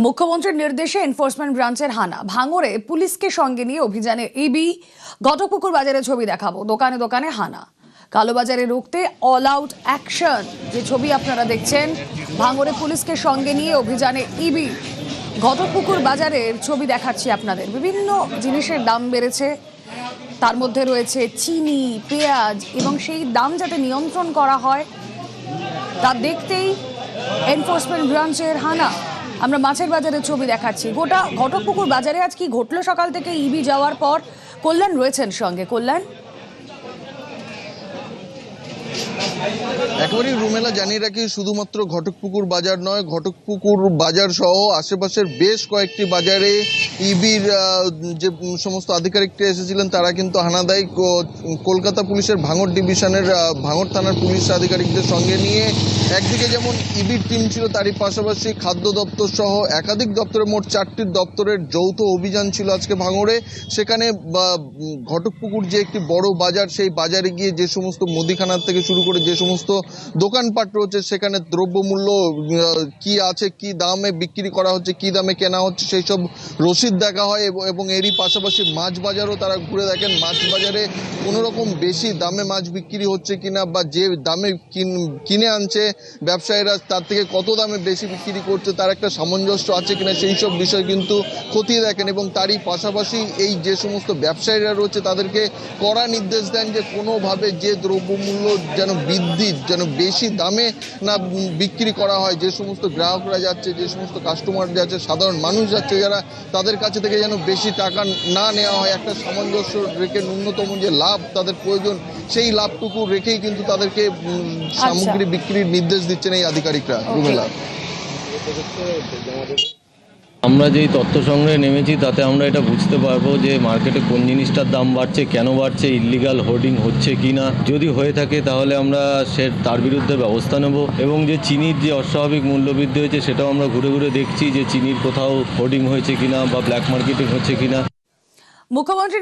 মুখ্যমন্ত্রীর নির্দেশে এনফোর্সমেন্ট ব্রাঞ্চের হানা ভাঙড়ে পুলিশকে সঙ্গে নিয়ে অভিযানে ইবি। ঘটকপুকুর বাজারে ছবি দেখাবো, দোকানে দোকানে হানা। কালোবাজারে রুখতে অল আউট অ্যাকশন, যে ছবি আপনারা দেখছেন। ভাঙড়ে পুলিশকে সঙ্গে নিয়ে অভিযানে ইবি। ঘটকপুকুর বাজারের ছবি দেখাচ্ছি আপনাদের। বিভিন্ন জিনিসের দাম বেড়েছে, তার মধ্যে রয়েছে চিনি, পেঁয়াজ, এবং সেই দাম যাতে নিয়ন্ত্রণ করা হয় তা দেখতেই এনফোর্সমেন্ট ব্রাঞ্চের হানা। আমরা মাছের বাজারের ছবি দেখাচ্ছি। গোটা ঘটকপুকুর বাজারে আজ কি ঘটলো সকাল থেকে ইবি যাওয়ার পর? কল্যাণ রয়েছেন সঙ্গে। কল্যাণ, একেবারেই রুমেলা, জানিয়ে রাখি শুধুমাত্র ঘটকপুকুর বাজার নয়, ঘটকপুকুর বাজার সহ আশেপাশের বেশ কয়েকটি বাজারে ইবির যে সমস্ত আধিকারিকরা এসেছিলেন তারা কিন্তু হানা দেয়। কলকাতা পুলিশের ভাঙড় ডিভিশনের ভাঙড় থানার পুলিশ আধিকারিকদের সঙ্গে নিয়ে একদিকে যেমন ইবির টিম ছিল, তারই পাশাপাশি খাদ্য দপ্তর সহ একাধিক দপ্তরের মোট 4টি দপ্তরের যৌথ অভিযান ছিল আজকে ভাঙড়ে। সেখানে ঘটকপুকুর যে একটি বড় বাজার, সেই বাজারে গিয়ে যে সমস্ত মুদিখানার থেকে শুরু করে যে সমস্ত দোকানপাট রয়েছে সেখানে দ্রব্যমূল্য কি আছে, কি দামে বিক্রি করা হচ্ছে, কি দামে কেনা হচ্ছে, সেই সব রসিদ দেখা হয়। এবং এরই পাশাপাশি মাছ বাজারও তারা ঘুরে দেখেন মাছ বাজারে কোনো রকম বেশি দামে মাছ বিক্রি হচ্ছে কিনা, বা যে দামে কিনে আনছে ব্যবসায়ীরা তার থেকে কত দামে বেশি বিক্রি করছে, তার একটা সামঞ্জস্য আছে কিনা, সেই সব বিষয় কিন্তু খতিয়ে দেখেন। এবং তারই পাশাপাশি এই যে সমস্ত ব্যবসায়ীরা রয়েছে তাদেরকে কড়া নির্দেশ দেন যে কোনোভাবে যে দ্রব্যমূল্য যেন যেন বেশি দামে না বিক্রি করা হয়। যে সমস্ত গ্রাহকরা যাচ্ছে, যে সমস্ত কাস্টমার যাচ্ছে, সাধারণ মানুষ যাচ্ছে যারা, তাদের কাছে থেকে যেন বেশি টাকা না নেওয়া হয়। একটা সামঞ্জস্য রেখে ন্যূনতম যে লাভ তাদের প্রয়োজন সেই লাভটুকু রেখেই কিন্তু তাদেরকে সামগ্রী বিক্রির নির্দেশ দিচ্ছেন এই আধিকারিকরা। রুমেলা, আমরা যেই তথ্য সংগ্রহে নেমেছি তাতে আমরা এটা বুঝতে পারবো যে মার্কেটে কোন জিনিসটার দাম বাড়ছে, কেন বাড়ছে, ইল্লিগাল হোর্ডিং হচ্ছে কি না। যদি হয়ে থাকে তাহলে আমরা তার বিরুদ্ধে ব্যবস্থা নেব। এবং যে চিনির যে অস্বাভাবিক মূল্যবৃদ্ধি হয়েছে সেটাও আমরা ঘুরে ঘুরে দেখছি যে চিনির কোথাও হোর্ডিং হয়েছে কিনা বা ব্ল্যাক মার্কেটিং হচ্ছে কিনা। মুখ্যমন্ত্রী